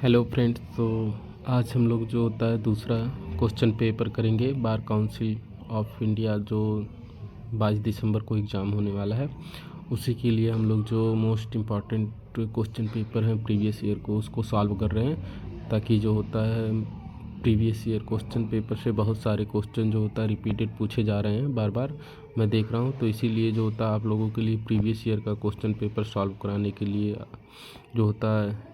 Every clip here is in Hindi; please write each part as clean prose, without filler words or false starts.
Hello friends. तो आज हम लोग जो होता है दूसरा क्वेश्चन पेपर करेंगे बार काउंसिल ऑफ इंडिया जो 22 दिसंबर को एग्ज़ाम होने वाला है। उसी के लिए हम लोग जो मोस्ट इम्पॉर्टेंट क्वेश्चन पेपर हैं प्रीवियस ईयर को उसको सॉल्व कर रहे हैं, ताकि जो होता है प्रीवियस ईयर क्वेश्चन पेपर से बहुत सारे क्वेश्चन जो होता है रिपीटेड पूछे जा रहे हैं बार बार मैं देख रहा हूँ। तो इसीलिए जो होता है आप लोगों के लिए प्रीवियस ईयर का क्वेश्चन पेपर सॉल्व कराने के लिए जो होता है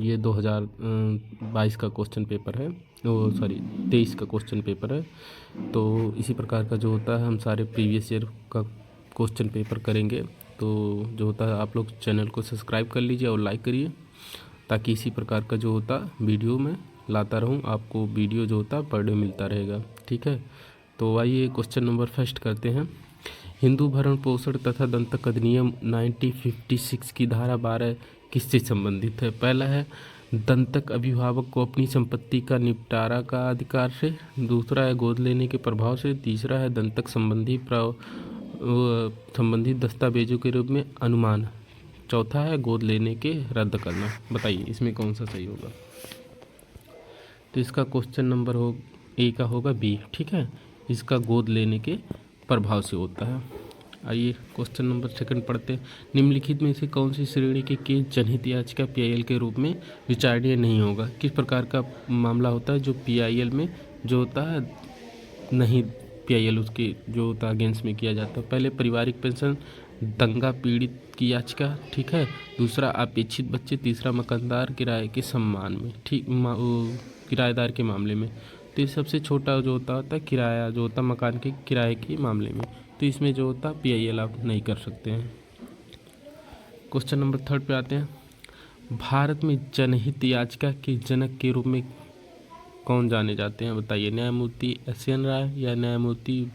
ये 2022 का क्वेश्चन पेपर है, वो सॉरी 23 का क्वेश्चन पेपर है। तो इसी प्रकार का जो होता है हम सारे प्रीवियस ईयर का क्वेश्चन पेपर करेंगे। तो जो होता है आप लोग चैनल को सब्सक्राइब कर लीजिए और लाइक करिए, ताकि इसी प्रकार का जो होता वीडियो मैं लाता रहूं, आपको वीडियो जो होता पर डे मिलता रहेगा। ठीक है, तो आइए क्वेश्चन नंबर फर्स्ट करते हैं। हिंदू भरण पोषण तथा दंतक अधिनियम 1956 की धारा 12 किससे संबंधित है? पहला है दंतक अभिभावक को अपनी संपत्ति का निपटारा का अधिकार से, दूसरा है गोद लेने के प्रभाव से, तीसरा है दंतक संबंधी दस्तावेजों के रूप में अनुमान, चौथा है गोद लेने के रद्द करना। बताइए इसमें कौन सा सही होगा? तो इसका क्वेश्चन नंबर ए का होगा बी। ठीक है, इसका गोद लेने के प्रभाव से होता है। आइए क्वेश्चन नंबर सेकंड पढ़ते हैं। निम्नलिखित में से कौन सी श्रेणी के केस जनहित याचिका पीआईएल के रूप में विचारणीय नहीं होगा? किस प्रकार का मामला होता है जो पीआईएल में जो होता है नहीं, पीआईएल उसके जो होता है अगेंस्ट में किया जाता है? पहले पारिवारिक पेंशन, दंगा पीड़ित की याचिका, ठीक है, दूसरा अपेक्षित बच्चे, तीसरा मकानदार किराए के सम्मान में, ठीक किराएदार के मामले में। तो ये सबसे छोटा जो होता है किराया जो होता मकान के किराए के मामले में। तो इसमें जो होता पीआईएल आप नहीं कर सकते हैं। क्वेश्चन नंबर थर्ड पे आते हैं। भारत में जनहित याचिका के जनक के रूप में कौन जाने जाते हैं? बताइए। न्यायमूर्ति एस.एन. राय या न्यायमूर्ति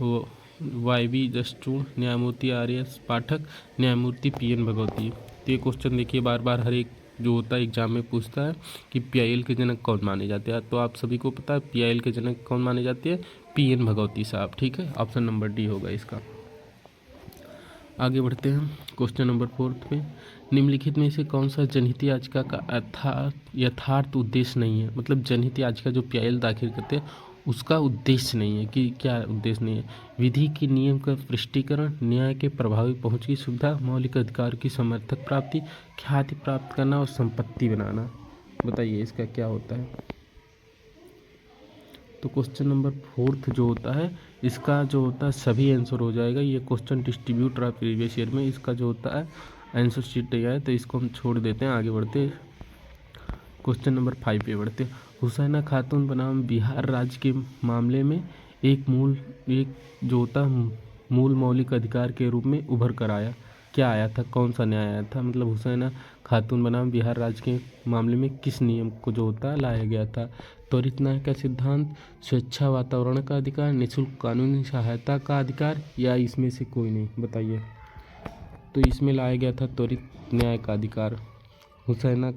वाई.बी. जस्टूर, न्यायमूर्ति आर.एस. पाठक, न्यायमूर्ति पी.एन. भगवती। तो ये क्वेश्चन देखिए बार बार हर एक जो होता है एग्जाम में पूछता है कि पीआईएल के जनक कौन माने जाते हैं। तो आप सभी को पता है पीआईएल के जनक कौन माने जाते हैं? पी.एन. भगवती साहब। ठीक है, ऑप्शन नंबर डी होगा इसका। आगे बढ़ते हैं क्वेश्चन नंबर फोर्थ में। निम्नलिखित में से कौन सा जनहित याचिका का यथार्थ उद्देश्य नहीं है? मतलब जनहित याचिका जो पीआईएल दाखिल करते हैं उसका उद्देश्य नहीं है। कि क्या उद्देश्य नहीं है? विधि के नियम का स्पष्टीकरण, न्याय के प्रभावी पहुंच की सुविधा, मौलिक अधिकार की समर्थक प्राप्ति, ख्याति प्राप्त करना और संपत्ति बनाना। बताइए इसका क्या होता है? तो क्वेश्चन नंबर फोर्थ जो होता है इसका जो होता है सभी आंसर हो जाएगा। ये क्वेश्चन डिस्ट्रीब्यूट रहा प्रीवियस ईयर में, इसका जो होता है आंसर शीट नहीं आया, तो इसको हम छोड़ देते हैं। आगे बढ़ते क्वेश्चन नंबर 5 पे बढ़ते। हुसैना खातून बनाम बिहार राज्य के मामले में एक जो होता मूल मौलिक अधिकार के रूप में उभर कर आया, क्या आया था? कौन सा न्याय आया था? मतलब हुसैना खातून बनाम बिहार राज्य के मामले में किस नियम को जो होता है लाया गया था? त्वरित न्याय का सिद्धांत, स्वच्छा वातावरण का अधिकार, निःशुल्क कानूनी सहायता का अधिकार, या इसमें से कोई नहीं? बताइए। तो इसमें लाया गया था त्वरित न्याय का अधिकार, हुसैना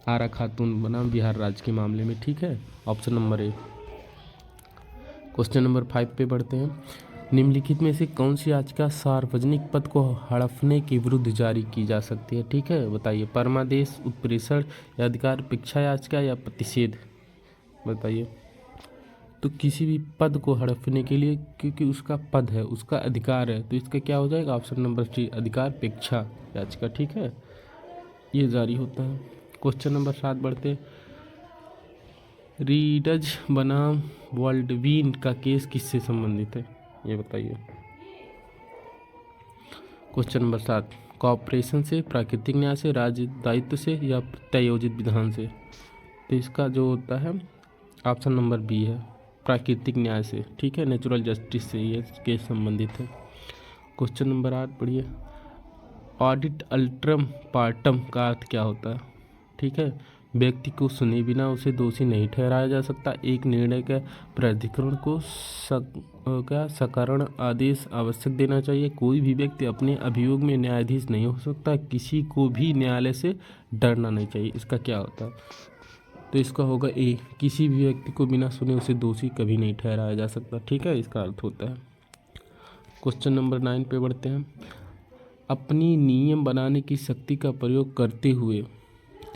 आरा खातून बनाम बिहार राज्य के मामले में। ठीक है, option number A. Question number 5 पे बढ़ते हैं। निम्नलिखित में से कौन सी याचिका सार्वजनिक पद को हड़पने के विरुद्ध जारी की जा सकती है? ठीक है, बताइए। परमादेश, उत्प्रेषण या अधिकार अपेक्षा याचिका या प्रतिषेध? बताइए। तो किसी भी पद को हड़पने के लिए, क्योंकि उसका पद है, उसका अधिकार है, तो इसका क्या हो जाएगा? ऑप्शन नंबर सी, अधिकार अपेक्षा याचिका। ठीक है, ये जारी होता है। क्वेश्चन नंबर 7 बढ़ते। रीडज बनाम वर्ल्डवीन का केस किससे संबंधित है? ये बताइए। क्वेश्चन नंबर 7, कॉर्पोरेशन से, प्राकृतिक न्याय से, राज्य दायित्व से या प्रत्यायोजित विधान से? तो इसका जो होता है ऑप्शन नंबर बी है, प्राकृतिक न्याय से। ठीक है, नेचुरल जस्टिस से ये केस संबंधित है। क्वेश्चन नंबर 8 पढ़िए। ऑडिट अल्ट्रम पार्टम का अर्थ क्या होता है? ठीक है, व्यक्ति को सुने बिना उसे दोषी नहीं ठहराया जा सकता। एक निर्णय के प्राधिकरण को सकारण आदेश आवश्यक देना चाहिए। कोई भी व्यक्ति अपने अभियोग में न्यायाधीश नहीं हो सकता। किसी को भी न्यायालय से डरना नहीं चाहिए। इसका क्या होता है? तो इसका होगा ए, किसी भी व्यक्ति को बिना सुने उसे दोषी कभी नहीं ठहराया जा सकता। ठीक है, इसका अर्थ होता है। क्वेश्चन नंबर 9 पे बढ़ते हैं। अपनी नियम बनाने की शक्ति का प्रयोग करते हुए,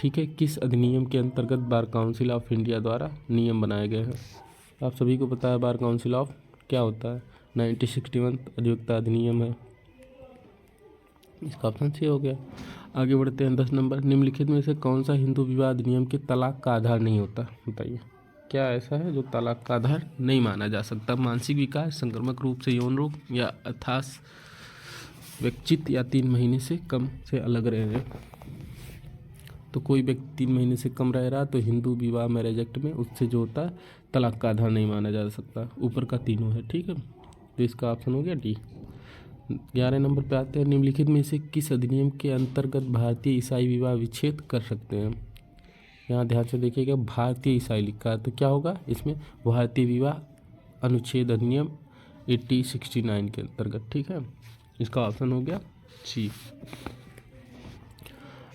ठीक है, किस अधिनियम के अंतर्गत बार काउंसिल ऑफ इंडिया द्वारा नियम बनाए गए हैं? आप सभी को पता है बार काउंसिल ऑफ क्या होता है, 1961 अधिवक्ता अधिनियम है, इसका ऑप्शन सी हो गया। आगे बढ़ते हैं 10 नंबर, निम्नलिखित में से कौन सा हिंदू विवाह अधिनियम के तलाक का आधार नहीं होता? बताइए क्या ऐसा है जो तलाक का आधार नहीं माना जा सकता? मानसिक विकार, संक्रामक रूप से यौन रोग, या अथास व्यक्तित, या 3 महीने से कम से अलग रह रहे। तो कोई व्यक्ति 3 महीने से कम रह रहा तो हिंदू विवाह मैरिज एक्ट में उससे जो होता है तलाक का आधार नहीं माना जा सकता। ऊपर का तीनों है, ठीक है, तो इसका ऑप्शन हो गया डी। 11 नंबर पे आते हैं, निम्नलिखित में से किस अधिनियम के अंतर्गत भारतीय ईसाई विवाह विच्छेद कर सकते हैं? यहाँ ध्यान से देखिएगा, भारतीय ईसाई लिखा है तो क्या होगा इसमें, भारतीय विवाह अनुच्छेद अधिनियम 8069 के अंतर्गत, ठीक है, इसका ऑप्शन हो गया सी।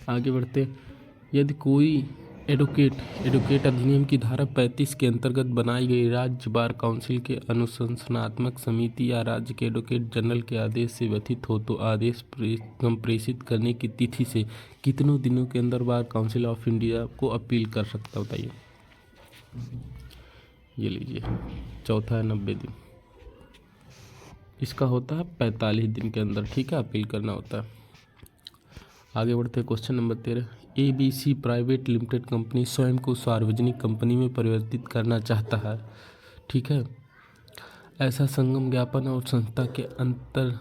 आगे बढ़ते, यदि कोई एडवोकेट अधिनियम की धारा 35 के अंतर्गत बनाई गई राज्य बार काउंसिल के अनुशासनात्मक समिति या राज्य के एडवोकेट जनरल के आदेश से व्यथित हो तो आदेश संप्रेषित करने की तिथि से कितनों दिनों के अंदर बार काउंसिल ऑफ इंडिया को अपील कर सकता? बताइए। ये लीजिए, चौथा है 90 दिन, इसका होता है 45 दिन के अंदर, ठीक है, अपील करना होता है। आगे बढ़ते हैं question number 13, ABC private limited company स्वयं को सार्वजनिक कंपनी में परिवर्तित करना चाहता है, ठीक है, ऐसा संगम ज्ञापन और संस्था के अंतर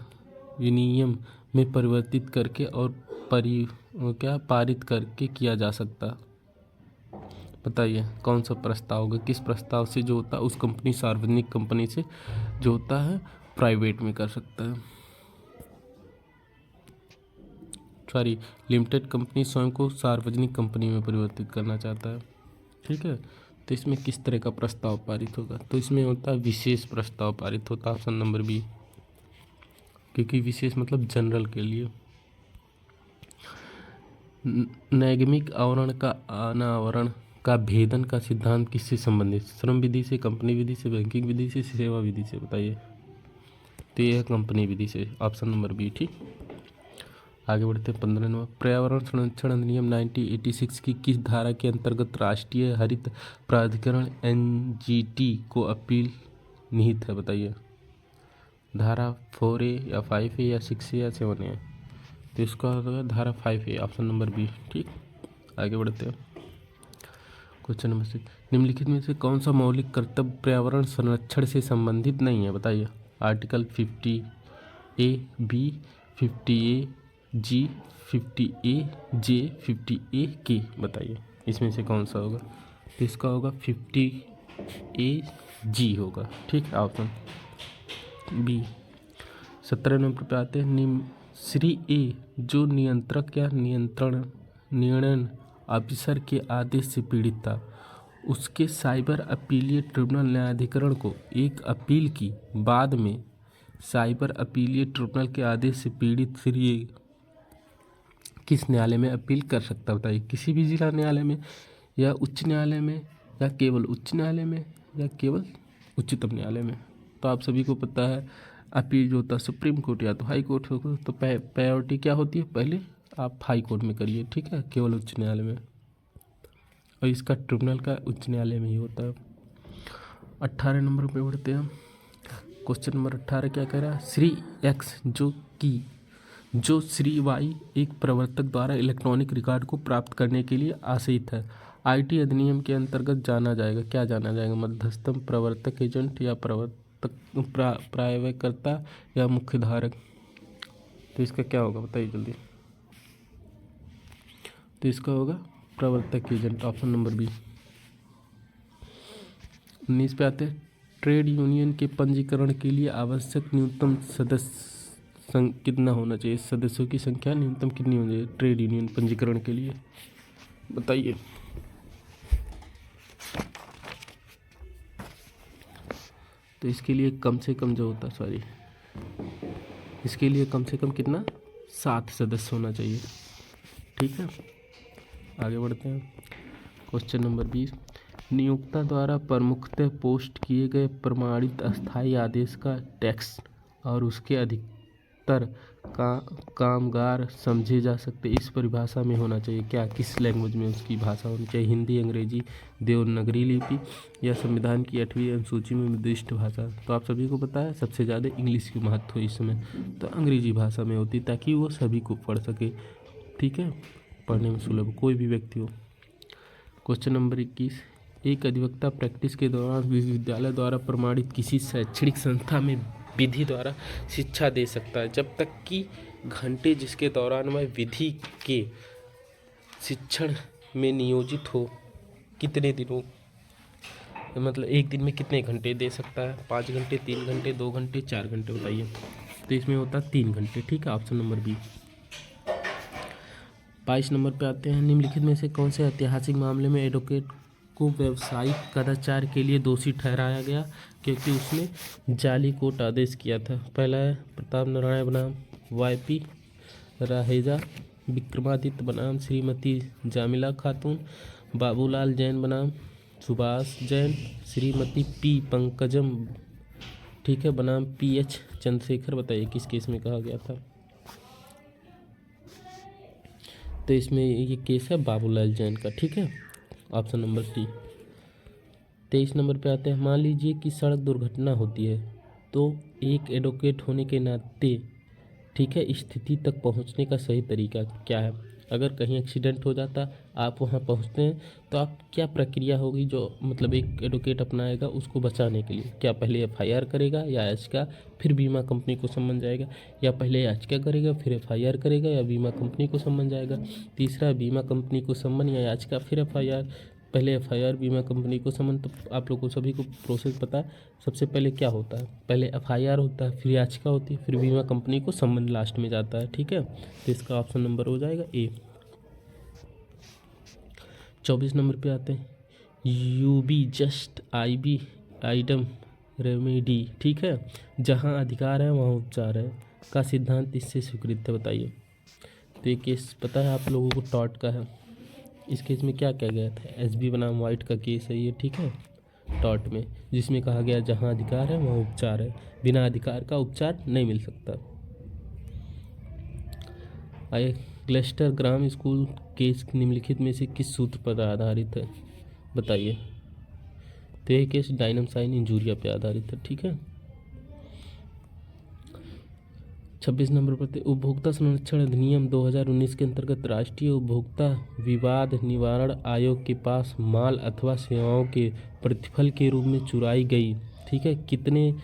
विनियम में परिवर्तित करके और पारित करके किया जा सकता। बताइए कौन सा प्रस्ताव होगा, किस प्रस्ताव से जो होता है उस कंपनी सार्वजनिक कंपनी से जो होता है प्राइवेट में कर सकता है, सॉरी लिमिटेड कंपनी स्वयं को सार्वजनिक कंपनी में परिवर्तित करना चाहता है, ठीक है, तो इसमें किस तरह का प्रस्ताव पारित होगा? तो इसमें होता है विशेष प्रस्ताव पारित होता है, ऑप्शन नंबर बी, क्योंकि विशेष मतलब जनरल के लिए। नैगमिक आवरण का अनावरण का भेदन का सिद्धांत किससे संबंधित? श्रम विधि से, कंपनी विधि से, बैंकिंग विधि से, सेवा विधि से? बताइए, तो यह है कंपनी विधि से, ऑप्शन नंबर बी, ठीक। आगे बढ़ते हैं 15 नंबर, पर्यावरण संरक्षण अधिनियम 1986 की किस धारा के अंतर्गत राष्ट्रीय हरित प्राधिकरण NGT को अपील निहित है? बताइए, धारा 4A या 5A या 6A या 7A? तो इसका होगा धारा 5A, ऑप्शन नंबर बी, ठीक। आगे बढ़ते हैं क्वेश्चन नंबर 6, निम्नलिखित में से कौन सा मौलिक कर्तव्य पर्यावरण संरक्षण से संबंधित नहीं है? बताइए, article 50A B, 50A G, 50A J, 50A K? बताइए इसमें से कौन सा होगा? तो इसका होगा 50A G होगा, ठीक, ऑप्शन बी। 17 नंबर पे आते हैं, श्री ए जो नियंत्रक या निर्णय ऑफिसर के आदेश से पीड़ित था, उसके साइबर अपीलीय ट्रिब्यूनल न्यायाधिकरण को एक अपील की बाद में साइबर अपीलीय ट्रिब्यूनल के आदेश से पीड़ित श्री ए किस न्यायालय में अपील कर सकता? बताइए, किसी भी जिला न्यायालय में, या उच्च न्यायालय में, या केवल उच्च न्यायालय में, या केवल उच्चतम न्यायालय में? तो आप सभी को पता है अपील जो होता है सुप्रीम कोर्ट या तो हाई कोर्ट होगा, तो प्रायोरिटी क्या होती है, पहले आप हाई कोर्ट में करिए, ठीक है, केवल उच्च न्यायालय में, और इसका ट्रिब्यूनल का उच्च न्यायालय में ही होता है। 18 नंबर पे बढ़ते हैं, क्वेश्चन नंबर 18 क्या कह रहा है, श्री एक्स जो श्री वाई एक प्रवर्तक द्वारा इलेक्ट्रॉनिक रिकॉर्ड को प्राप्त करने के लिए आश्रित है, IT अधिनियम के अंतर्गत जाना जाएगा, क्या जाना जाएगा? मध्यस्थम, प्रवर्तक एजेंट, या प्राप्तकर्ता, या मुख्य धारक? तो इसका क्या होगा बताइए जल्दी। तो इसका होगा प्रवर्तक एजेंट, ऑप्शन नंबर बी। 19 पे आते हैं, ट्रेड यूनियन के पंजीकरण के लिए आवश्यक न्यूनतम सदस्य कितना होना चाहिए? सदस्यों की संख्या न्यूनतम कितनी होनी चाहिए ट्रेड यूनियन पंजीकरण के लिए? बताइए। तो इसके लिए कम से कम जो होता है, इसके लिए कम से कम कितना, 7 सदस्य होना चाहिए, ठीक है। आगे बढ़ते हैं, क्वेश्चन नंबर 20, नियोक्ता द्वारा प्रमुखतः पोस्ट किए गए प्रमाणित अस्थायी आदेश का टेक्स्ट और उसके स्तर का कामगार समझे जा सकते इस परिभाषा में होना चाहिए। क्या, किस लैंग्वेज में उसकी भाषा होनी चाहिए? हिंदी, अंग्रेजी, देवनागरी लिपि या संविधान की 8वीं अनुसूची में निर्दिष्ट भाषा? तो आप सभी को पता है सबसे ज़्यादा इंग्लिश की महत्व है इस समय, तो अंग्रेजी भाषा में होती ताकि वो सभी को पढ़ सके, ठीक है, पढ़ने में सुलभ कोई भी व्यक्ति हो। क्वेश्चन नंबर 21, एक अधिवक्ता प्रैक्टिस के दौरान विश्वविद्यालय द्वारा प्रमाणित किसी शैक्षणिक संस्था में विधि द्वारा शिक्षा दे सकता है जब तक कि घंटे जिसके दौरान वह विधि के शिक्षण में नियोजित हो। कितने दिनों, मतलब एक दिन में कितने घंटे दे सकता है? 5 घंटे, 3 घंटे, 2 घंटे, 4 घंटे, बताइए। तो इसमें होता है 3 घंटे, ठीक है, ऑप्शन नंबर बी। 22 नंबर पे आते हैं, निम्नलिखित में से कौन से ऐतिहासिक मामले में एडवोकेट को व्यावसायिक कदाचार के लिए दोषी ठहराया गया क्योंकि उसने जाली कोर्ट आदेश किया था? पहला है प्रताप नारायण बनाम वाईपी राहेजा, विक्रमादित्य बनाम श्रीमती जामिला खातून, बाबूलाल जैन बनाम सुभाष जैन, श्रीमती पी पंकजम, ठीक है, बनाम PH चंद्रशेखर। बताइए किस केस में कहा गया था? तो इसमें ये केस है बाबूलाल जैन का, ठीक है, ऑप्शन नंबर सी। 23 नंबर पे आते हैं, मान लीजिए कि सड़क दुर्घटना होती है तो एक एडवोकेट होने के नाते, ठीक है, स्थिति तक पहुंचने का सही तरीका क्या है? अगर कहीं एक्सीडेंट हो जाता, आप वहां पहुंचते हैं तो आप क्या प्रक्रिया होगी जो मतलब एक एडवोकेट अपनाएगा उसको बचाने के लिए? क्या पहले FIR करेगा या याचिका, फिर बीमा कंपनी को समन जाएगा, या पहले याचिका करेगा फिर FIR करेगा, या बीमा कंपनी को समन जाएगा? तीसरा, बीमा कंपनी को समन या याचिका फिर FIR, पहले FIR बीमा कंपनी को समन। तो आप लोगों को सभी को प्रोसेस पता है, सबसे पहले क्या होता है? पहले FIR होता है, फिर याचिका होती है, फिर बीमा कंपनी को समन लास्ट में जाता है, ठीक है। तो इसका ऑप्शन नंबर हो जाएगा ए। 24 नंबर पे आते हैं, UB just IB idem remedy, ठीक है, जहाँ अधिकार है वहाँ उपचार है का सिद्धांत इससे स्वीकृत है? बताइए। तो ये केस पता है आप लोगों को, टॉर्ट का है। इस केस में क्या कहा गया था? SB बनाम वाइट का केस है ये, ठीक है, टॉर्ट में, जिसमें कहा गया जहाँ अधिकार है वहाँ उपचार है, बिना अधिकार का उपचार नहीं मिल सकता। आइए, क्लस्टर ग्राम स्कूल केस निम्नलिखित में से किस सूत्र पर आधारित है? बताइए। तो यह केस डायनामाइन इंजूरिया पे आधारित है, ठीक है। 26 नंबर पर, उपभोक्ता संरक्षण अधिनियम 2019 के अंतर्गत राष्ट्रीय उपभोक्ता विवाद निवारण आयोग के पास माल अथवा सेवाओं के प्रतिफल के रूप में चुराई गई, ठीक है, कितने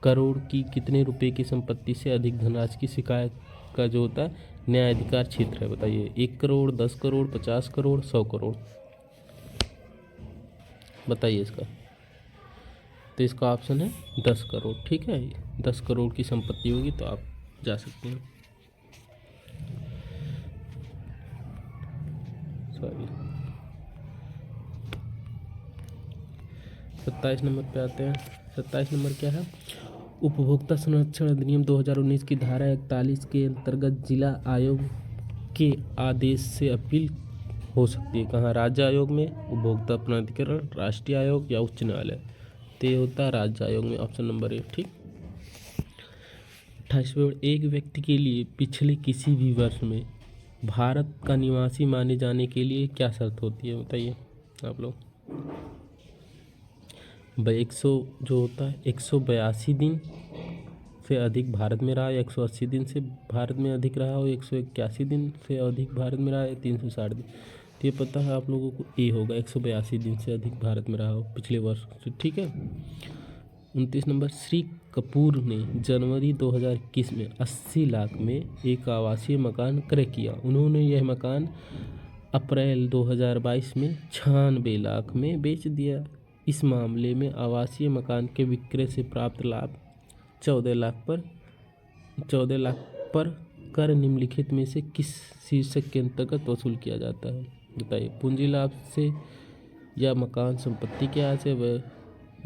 करोड़ की, कितने रुपए की संपत्ति से अधिक धनराशि की शिकायत का जो होता है न्यायाधिकार क्षेत्र है? बताइए। 1 करोड़, 10 करोड़, 50 करोड़, 100 करोड़, बताइए इसका। तो इसका ऑप्शन है 10 करोड़, ठीक है, 10 करोड़ की संपत्ति होगी तो आप जा सकते हैं। सॉरी, 27 नंबर पे आते हैं। 27 नंबर क्या है? उपभोक्ता संरक्षण अधिनियम 2019 की धारा 41 के अंतर्गत जिला आयोग के आदेश से अपील हो सकती है कहाँ? राज्य आयोग में, उपभोक्ता प्राधिकरण, राष्ट्रीय आयोग या उच्च न्यायालय? तो ये होता है राज्य आयोग में, ऑप्शन नंबर ए, ठीक। 28वें, एक व्यक्ति के लिए पिछले किसी भी वर्ष में भारत का निवासी माने जाने के लिए क्या शर्त होती है? बताइए आप लोग। 100 जो होता है 182 दिन से अधिक भारत में रहा, 180 दिन से भारत में अधिक रहा हो, 181 दिन से अधिक भारत में रहा है, 360 दिन। तो ये पता है आप लोगों को, ए होगा, 182 दिन से अधिक भारत में रहा हो पिछले वर्ष से, ठीक है। 29 नंबर, श्री कपूर ने जनवरी 2021 में 80 लाख में एक आवासीय मकान क्रय किया। उन्होंने यह मकान अप्रैल 2022 में 96 लाख में बेच दिया। इस मामले में आवासीय मकान के विक्रय से प्राप्त लाभ 14 लाख पर कर निम्नलिखित में से किस शीर्षक के अंतर्गत वसूल किया जाता है? बताइए। पूंजी लाभ से, या मकान संपत्ति के आय से, वह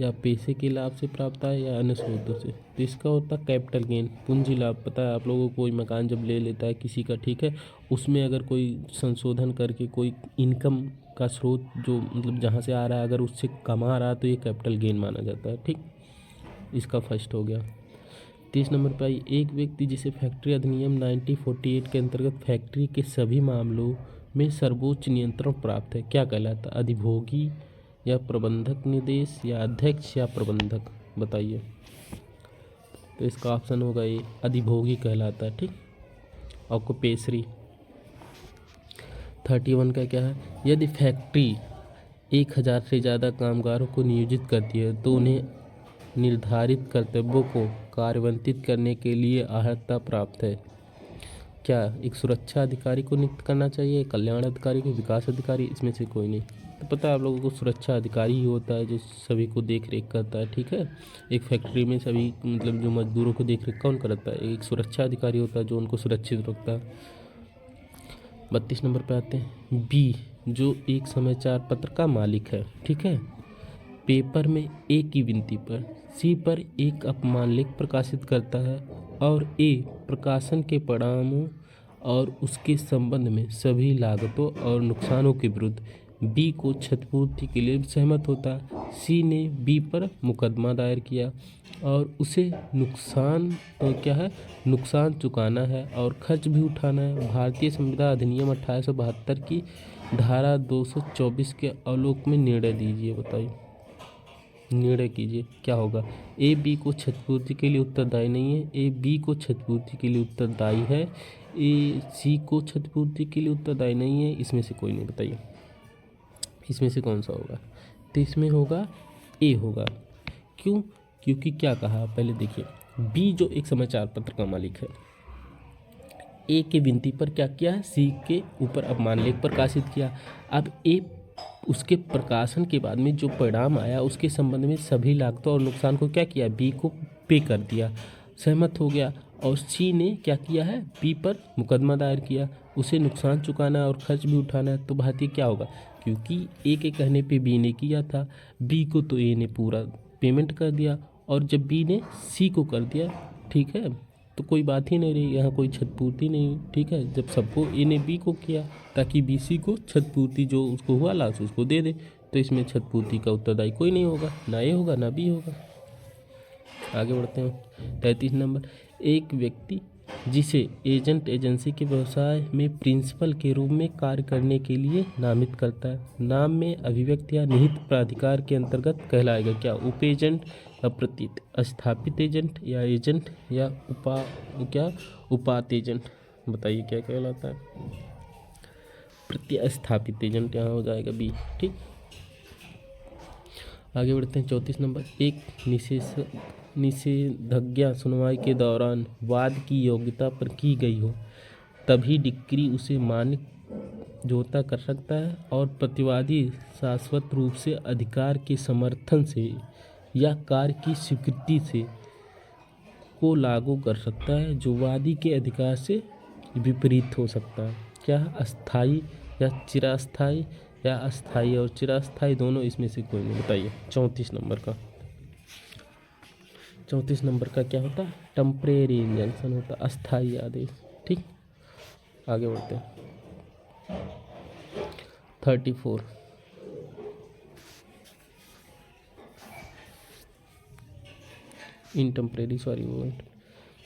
या पैसे के लाभ से प्राप्त आय, या अन्य स्रोतों से? तो इसका होता है कैपिटल गेन, पूंजी लाभ। पता है आप लोगों को, कोई मकान जब ले लेता है किसी का, ठीक है, उसमें अगर कोई संशोधन करके कोई इनकम का स्रोत जो मतलब जहाँ से आ रहा है अगर उससे कमा रहा है तो ये कैपिटल गेन माना जाता है, ठीक। इसका फर्स्ट हो गया। 30 नंबर पे आई, एक व्यक्ति जिसे फैक्ट्री अधिनियम 1948 के अंतर्गत फैक्ट्री के सभी मामलों में सर्वोच्च नियंत्रण प्राप्त है, क्या कहलाता है? अधिभोगी या प्रबंधक निर्देश या अध्यक्ष या प्रबंधक, बताइए। तो इसका ऑप्शन होगा ये, अधिभोगी कहलाता है। ठीक, आपको पेशरी 31 का क्या है, यदि फैक्ट्री 1000 से ज़्यादा कामगारों को नियोजित करती है तो उन्हें निर्धारित कर्तव्यों को कार्यान्वित करने के लिए अर्हता प्राप्त है। क्या एक सुरक्षा अधिकारी को नियुक्त करना चाहिए, कल्याण अधिकारी को, विकास अधिकारी, इसमें से कोई नहीं। तो पता है आप लोगों को, सुरक्षा अधिकारी ही होता है जो सभी को देख रेख करता है। ठीक है, एक फैक्ट्री में सभी मतलब जो मजदूरों को देख रेख कौन करता है? एक सुरक्षा अधिकारी होता है जो उनको सुरक्षित रखता है। 32 नंबर पे आते हैं, बी जो एक समाचार पत्र का मालिक है, ठीक है, पेपर में ए की विनती पर सी पर एक अपमान लेख प्रकाशित करता है और ए प्रकाशन के परिणामों और उसके संबंध में सभी लागतों और नुकसानों के विरुद्ध बी को क्षतिपूर्ति के लिए सहमत होता है। सी ने बी पर मुकदमा दायर किया और उसे नुकसान क्या है, नुकसान चुकाना है और खर्च भी उठाना है। भारतीय संविधान अधिनियम 1872 की धारा 224 के आलोक में निर्णय दीजिए, बताइए, निर्णय कीजिए क्या होगा। ए बी को क्षतिपूर्ति के लिए उत्तरदायी नहीं है, ए बी को क्षतिपूर्ति के लिए उत्तरदायी है, ए सी को क्षतिपूर्ति के लिए उत्तरदायी नहीं है, इसमें से कोई नहीं, बताइए इसमें से कौन सा होगा। तो इसमें होगा ए होगा। क्यों? क्योंकि क्या कहा, पहले देखिए, बी जो एक समाचार पत्र का मालिक है, ए के विनती पर क्या किया है, सी के ऊपर अपमान लेख प्रकाशित किया। अब ए उसके प्रकाशन के बाद में जो परिणाम आया उसके संबंध में सभी लागतों और नुकसान को क्या किया, बी को पे कर दिया, सहमत हो गया। और सी ने क्या किया है, बी पर मुकदमा दायर किया, उसे नुकसान चुकाना है और खर्च भी उठाना है। तो भारतीय क्या होगा, क्योंकि ए के कहने पे बी ने किया था, बी को तो ए ने पूरा पेमेंट कर दिया और जब बी ने सी को कर दिया, ठीक है, तो कोई बात ही नहीं रही, यहाँ कोई क्षतिपूर्ति नहीं। ठीक है, जब सबको ए ने बी को किया ताकि बी सी को क्षतिपूर्ति जो उसको हुआ लाश उसको दे दे, तो इसमें क्षतिपूर्ति का उत्तरदायी कोई नहीं होगा, ना ए होगा ना बी होगा। आगे बढ़ते हैं, 33 नंबर, एक व्यक्ति जिसे एजेंट एजेंसी के व्यवसाय में प्रिंसिपल के रूप में कार्य करने के लिए नामित करता है, नाम में अभिव्यक्ति या निहित प्राधिकार के अंतर्गत कहलाएगा क्या, उप एजेंट या प्रतीत स्थापित एजेंट या एजेंट या उपात एजेंट, बताइए क्या कहलाता है। प्रतिस्थापित एजेंट यहाँ हो जाएगा बी। ठीक, आगे बढ़ते हैं, 34 नंबर, एक निषेधाज्ञा सुनवाई के दौरान वाद की योग्यता पर की गई हो तभी डिक्री उसे मान्य जोता कर सकता है और प्रतिवादी शाश्वत रूप से अधिकार के समर्थन से या कार्य की स्वीकृति से को लागू कर सकता है जो वादी के अधिकार से विपरीत हो सकता है। क्या अस्थाई या चिरास्थाई या अस्थाई और चिरास्थाई दोनों, इसमें से कोई नहीं, बताइए। 34 नंबर का क्या होता है, टेम्परेरी इंजंक्शन होता है, अस्थाई आदेश। ठीक, आगे बढ़ते हैं, 34 इन टेम्परेरी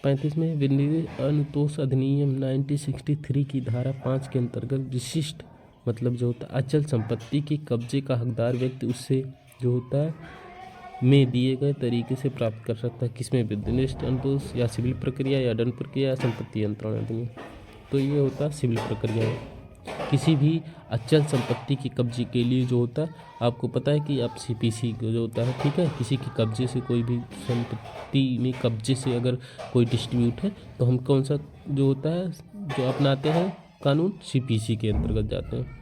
35 में विनिर्देश अनुतोष अधिनियम 1963 की धारा 5 के अंतर्गत विशिष्ट मतलब जो होता है अचल संपत्ति के कब्जे का हकदार व्यक्ति उससे जो होता है में दिए गए तरीके से प्राप्त कर सकता है। किसमें, विनिर्देश अनुतोष या सिविल प्रक्रिया या दंड प्रक्रिया या संपत्ति यंत्रण अधिनियम। तो ये होता है सिविल प्रक्रिया है। किसी भी अचल संपत्ति के कब्जे के लिए जो होता है, आपको पता है कि आप सीपीसी जो होता है, ठीक है, किसी के कब्जे से कोई भी संपत्ति में कब्जे से अगर कोई डिस्ट्रीब्यूट है तो हम कौन सा जो होता है जो अपनाते हैं कानून, सीपीसी के अंतर्गत जाते हैं।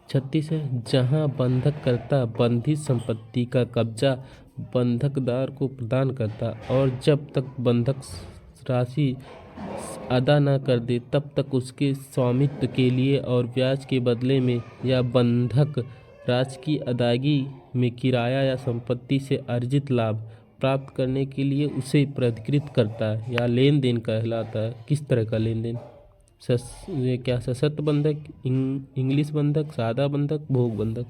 36 है, जहां बंधककर्ता बंधित संपत्ति का कब्जा बंधकदार को प्रदान करता और जब तक बंधक राशि अदा न कर दे तब तक उसके स्वामित्व के लिए और ब्याज के बदले में या बंधक राशि की अदायगी में किराया या संपत्ति से अर्जित लाभ प्राप्त करने के लिए उसे प्राधिकृत करता है या लेन देन कहलाता है। किस तरह का लेन देन, क्या सशर्त बंधक, इंग्लिश बंधक, सादा बंधक, भोग बंधक,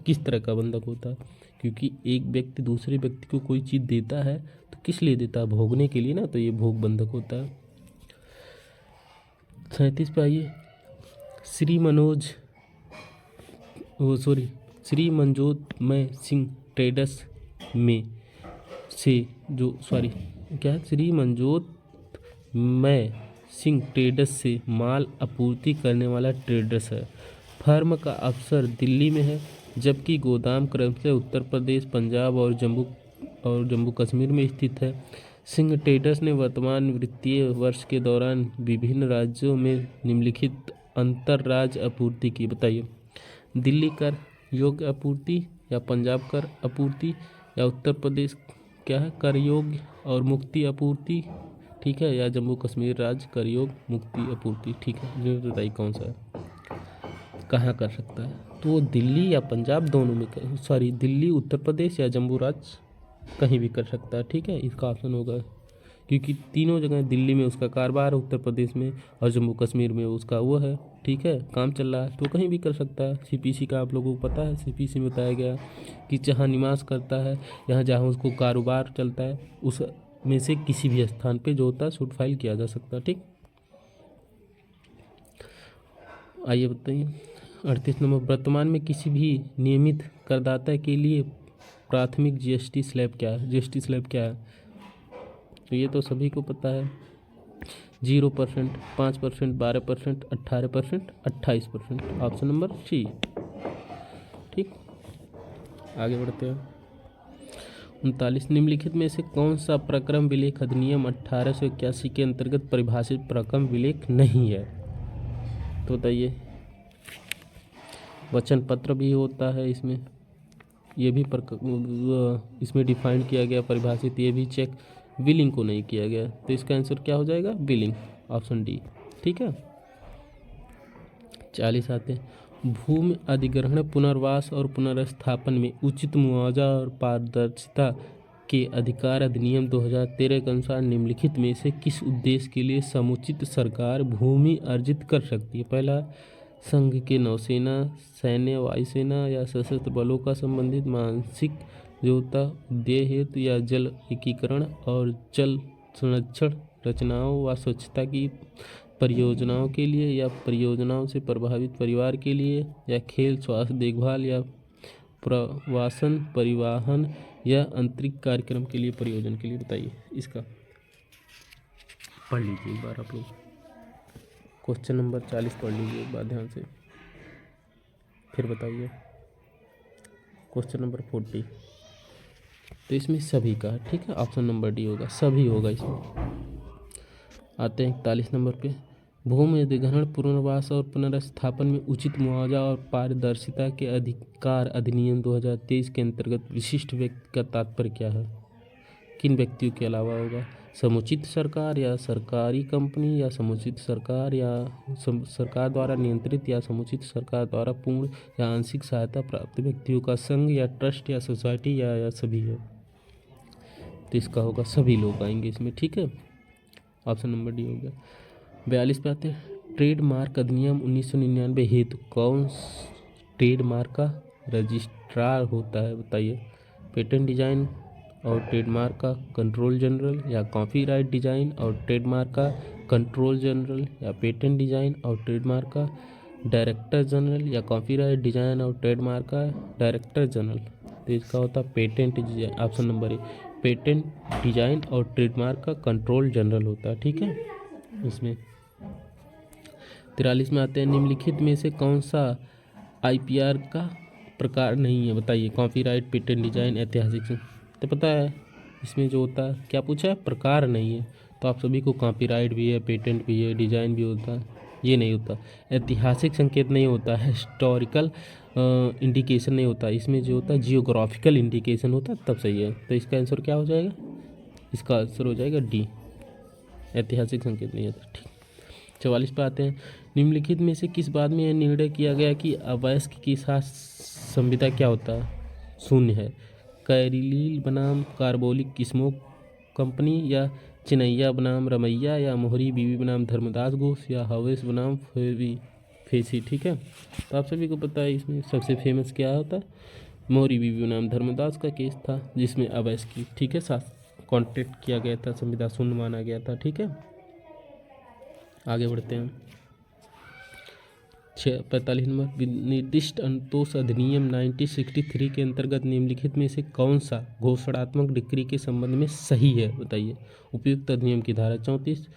किस तरह का बंधक होता है। क्योंकि एक व्यक्ति दूसरे व्यक्ति को कोई चीज़ देता है तो किस लिए देता है, भोगने के लिए ना, तो ये भोग बंधक होता है। 37 पे आइए, श्री मनजोतमय सिंह ट्रेडर्स में से श्री मनजोतमय सिंह ट्रेडर्स से माल आपूर्ति करने वाला ट्रेडर्स है। फर्म का अफसर दिल्ली में है, जबकि गोदाम क्रमशः उत्तर प्रदेश, पंजाब और जम्मू कश्मीर में स्थित है। सिंह ट्रेडर्स ने वर्तमान वित्तीय वर्ष के दौरान विभिन्न राज्यों में निम्नलिखित अंतर राज्य आपूर्ति की, बताइए। दिल्ली कर योग्य आपूर्ति, या पंजाब कर आपूर्ति, या उत्तर प्रदेश क्या है कर योग्य और मुक्ति आपूर्ति, ठीक है, या जम्मू कश्मीर राज्य कर योग्य मुक्ति आपूर्ति, ठीक है। जो बताइए कौन सा है, कहाँ कर सकता है, तो वो दिल्ली या पंजाब दोनों में दिल्ली, उत्तर प्रदेश या जम्मू राज्य कहीं भी कर सकता है, ठीक है। इसका ऑप्शन होगा, क्योंकि तीनों जगह दिल्ली में उसका कारोबार है, उत्तर प्रदेश में और जम्मू कश्मीर में उसका वो है, ठीक है, काम चल रहा है, तो कहीं भी कर सकता है। सीपीसी का आप लोगों को पता है, सीपीसी में बताया गया कि जहाँ निवास करता है, यहाँ जहाँ उसको कारोबार चलता है, उस में से किसी भी स्थान पे जो होता है सूट फाइल किया जा सकता है, ठीक। आइए बताइए 38 नंबर, वर्तमान में किसी भी नियमित करदाता के लिए प्राथमिक जीएसटी स्लैब क्या है, जीएसटी स्लैब क्या है, तो ये तो सभी को पता है, 0%, 5%, 12%, 18%, 28%, ऑप्शन नंबर सी, ठीक। आगे बढ़ते हैं 39, निम्नलिखित में से कौन सा प्रक्रम विलेख अधिनियम 1881 के अंतर्गत परिभाषित प्रक्रम विलेख नहीं है, तो बताइए। वचन पत्र भी होता है इसमें, ये भी इसमें डिफाइंड किया गया, परिभाषित, ये भी चेक, बिलिंग को नहीं किया गया, तो इसका आंसर क्या हो जाएगा, बिलिंग, ऑप्शन डी, ठीक है। 40 आते हैं, भूमि अधिग्रहण, पुनर्वास और पुनर्स्थापन में उचित मुआवजा और पारदर्शिता के अधिकार अधिनियम 2013 के अनुसार निम्नलिखित में से किस उद्देश्य के लिए समुचित सरकार भूमि अर्जित कर सकती है। पहला, संघ के नौसेना, सैन्य, वायुसेना या सशस्त्र बलों का संबंधित मानसिक योग्यता उद्देश्य हेतु, या जल एकीकरण और जल संरक्षण रचनाओं व स्वच्छता की परियोजनाओं के लिए, या परियोजनाओं से प्रभावित परिवार के लिए, या खेल, स्वास्थ्य देखभाल, या प्रवासन, परिवहन या अंतरिक्ष कार्यक्रम के लिए, परियोजना के लिए, बताइए। इसका पढ़ लीजिए एक बार आप लोग, क्वेश्चन नंबर 40 पढ़ लीजिए एक बार ध्यान से, फिर बताइए। क्वेश्चन नंबर 40, तो इसमें सभी का, ठीक है, ऑप्शन नंबर डी होगा, सभी होगा इसमें। आते हैं 41 नंबर पे, भूमि अधिग्रहण, पुनर्वास और पुनर्स्थापन में उचित मुआवजा और पारदर्शिता के अधिकार अधिनियम 2023 के अंतर्गत विशिष्ट व्यक्ति का तात्पर्य क्या है, किन व्यक्तियों के अलावा होगा, समुचित सरकार, या सरकारी कंपनी, या समुचित सरकार, या सरकार द्वारा नियंत्रित, या समुचित सरकार द्वारा पूर्ण या आंशिक सहायता प्राप्त व्यक्तियों का संघ या ट्रस्ट या सोसाइटी, या सभी है, तो इसका होगा सभी लोग आएंगे इसमें, ठीक है, ऑप्शन नंबर डी हो गया। 42 पे आते हैं, ट्रेडमार्क अधिनियम 1999 हेतु कौन ट्रेडमार्क का रजिस्ट्रार होता है, बताइए। पेटेंट डिजाइन और ट्रेडमार्क का कंट्रोल जनरल, या कॉपीराइट डिजाइन और ट्रेडमार्क का कंट्रोल जनरल, या पेटेंट डिजाइन और ट्रेडमार्क का डायरेक्टर जनरल, या कॉपीराइट डिजाइन और ट्रेडमार्क का डायरेक्टर जनरल, तो इसका होता है patent design, option number A, patent design और ट्रेडमार्क का कंट्रोल जनरल होता है, ठीक है। इसमें 43 में आते हैं, निम्नलिखित में से कौन सा आईपीआर का प्रकार नहीं है, बताइए। कॉपीराइट, पेटेंट डिजाइन, ऐतिहासिक, तो पता है इसमें जो होता है, क्या पूछा है, प्रकार नहीं है, तो आप सभी को कॉपीराइट भी है, पेटेंट भी है, डिजाइन भी होता है, ये नहीं होता। ऐतिहासिक संकेत नहीं होता है, हिस्टोरिकल इंडिकेशन नहीं होता, इसमें जो होता है जियोग्राफिकल इंडिकेशन होता है, तब सही है, तो इसका आंसर क्या हो जाएगा, इसका आंसर हो जाएगा डी, ऐतिहासिक संकेत नहीं होता, ठीक। 44 पे आते हैं, निम्नलिखित में से किस बात में यह निर्णय किया गया कि अवयस्क की साथ संविदा क्या होता है, शून्य है। कैरिलील बनाम कार्बोलिक स्मोक कंपनी, या चिनैया बनाम रमैया, या मोहरी बीवी बनाम धर्मदास घोष, या हवेस बनाम फेसी, ठीक है। तो आप सभी को पता है इसमें सबसे फेमस क्या होता है, मौर्य बीवी नाम धर्मदास का केस था जिसमें अवैध की, ठीक है, साथ कॉन्ट्रैक्ट किया गया था, संविदा शून्य माना गया था, ठीक है। आगे बढ़ते हैं। 45 नंबर, निर्दिष्ट अंतोष अधिनियम 1963 के अंतर्गत निम्नलिखित में से कौन सा घोषणात्मक डिक्री के संबंध में सही है, बताइए। उपयुक्त अधिनियम की धारा 34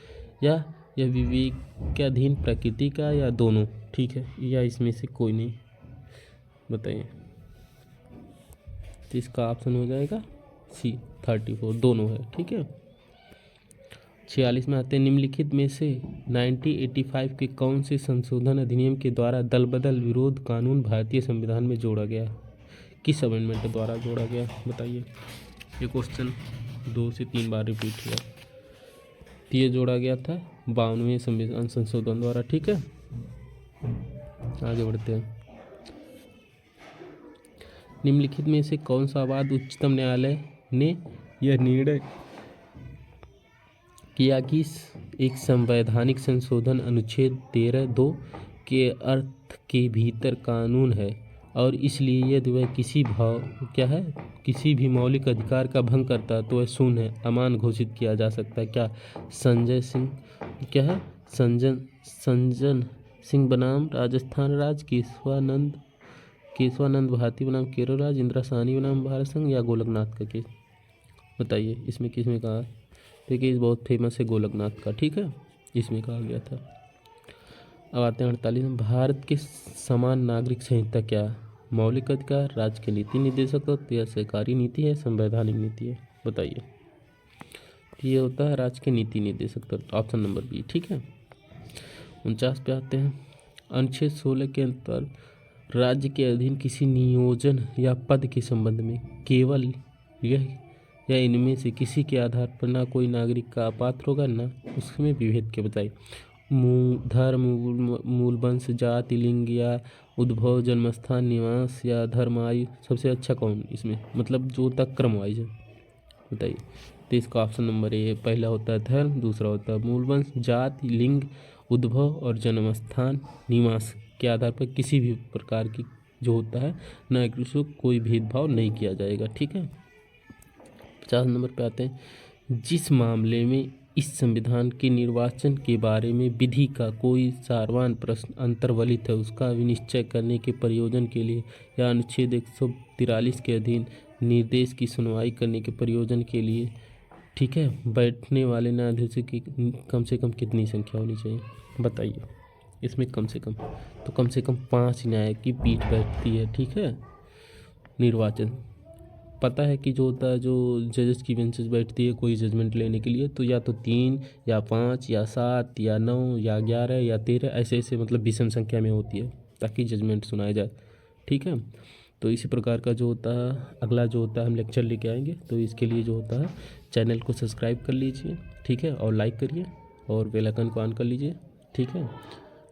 या यह विवेकाधीन प्रकृति का या दोनों, ठीक है, या इसमें से कोई नहीं, बताइए। तो इसका ऑप्शन हो जाएगा सी 34, दोनों है, ठीक है। 46 में आते हैं, निम्नलिखित में से 1985 के कौन से संशोधन अधिनियम के द्वारा दल बदल विरोध कानून भारतीय संविधान में जोड़ा गया, किस अमेंडमेंट द्वारा जोड़ा गया, बताइए। ये क्वेश्चन 2 से 3 बार रिपीट हुआ। ये जोड़ा गया था 52वें संविधान संशोधन द्वारा, ठीक है। आगे बढ़ते हैं। निम्नलिखित में से कौन सा वाद उच्चतम न्यायालय ने यह निर्णय किया कि एक संवैधानिक संशोधन अनुच्छेद 13(2) के अर्थ के भीतर कानून है और इसलिए यदि वह किसी भी मौलिक अधिकार का भंग करता है तो वह शून्य है, अमान्य घोषित किया जा सकता है। क्या संजन सिंह बनाम राजस्थान राज्य, केशवानंद भारती बनाम केरल राज्य, इंदिरा साहनी बनाम भारत संघ, या गोलकनाथ का केस, बताइए। इसमें किसमें कहा, तो केस बहुत फेमस है गोलकनाथ का, ठीक है, इसमें कहा गया था। अब आते हैं 48 में, भारत के समान नागरिक संहिता क्या, मौलिक अधिकार, राज्य के नीति निर्देशक तत्व, या सरकारी नीति है, संवैधानिक नीति है, बताइए। ये होता है राज्य के नीति निर्देशक तत्व, ऑप्शन नंबर बी, ठीक है। 49 पे आते हैं, अनुच्छेद 16 के अंतर राज्य के अधीन किसी नियोजन या पद के संबंध में केवल यह या इनमें से किसी के आधार पर ना कोई नागरिक का अपात्र होगा ना उसमें विभेद के, बताइए। धर्म, मूल वंश, जाति, लिंग या उद्भव, जन्मस्थान, निवास या धर्म, आयु, सबसे अच्छा कौन इसमें, मतलब जो तक क्रम वाइज है, बताइए। तो इसका ऑप्शन नंबर ए, पहला होता है धर्म, दूसरा होता है मूल वंश, जाति, लिंग, उद्भव और जन्मस्थान, निवास के आधार पर किसी भी प्रकार की जो होता है नागरिक को कोई भेदभाव नहीं किया जाएगा, ठीक है। 50 नंबर पे आते हैं, जिस मामले में इस संविधान के निर्वाचन के बारे में विधि का कोई सारवान प्रश्न अंतर्वलित है उसका विनिश्चय करने के प्रयोजन के लिए या अनुच्छेद 143 के अधीन निर्देश की सुनवाई करने के प्रयोजन के लिए, ठीक है, बैठने वाले न्यायाधीशों की कम से कम कितनी संख्या होनी चाहिए, बताइए। इसमें कम से कम 5 न्याय की पीठ बैठती है, ठीक है। निर्वाचन पता है कि जो होता है, जो जजेस की बेंचेस बैठती है कोई जजमेंट लेने के लिए, तो या तो 3 या 5 या 7 या 9 या 11 या 13 ऐसे मतलब विषम संख्या में होती है ताकि जजमेंट सुनाया जाए, ठीक है। तो इसी प्रकार का जो होता है अगला जो होता है हम लेक्चर लेके आएंगे, तो इसके लिए जो होता है चैनल को सब्सक्राइब कर लीजिए, ठीक है, और लाइक करिए और बेल आइकन को ऑन कर लीजिए, ठीक है,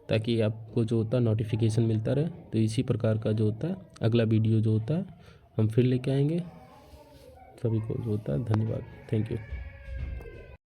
ताकि आपको जो होता है नोटिफिकेशन मिलता रहे। तो इसी प्रकार का जो होता है अगला वीडियो जो होता है हम फिर लेके आएंगे। सभी को जो होता है धन्यवाद, थैंक यू।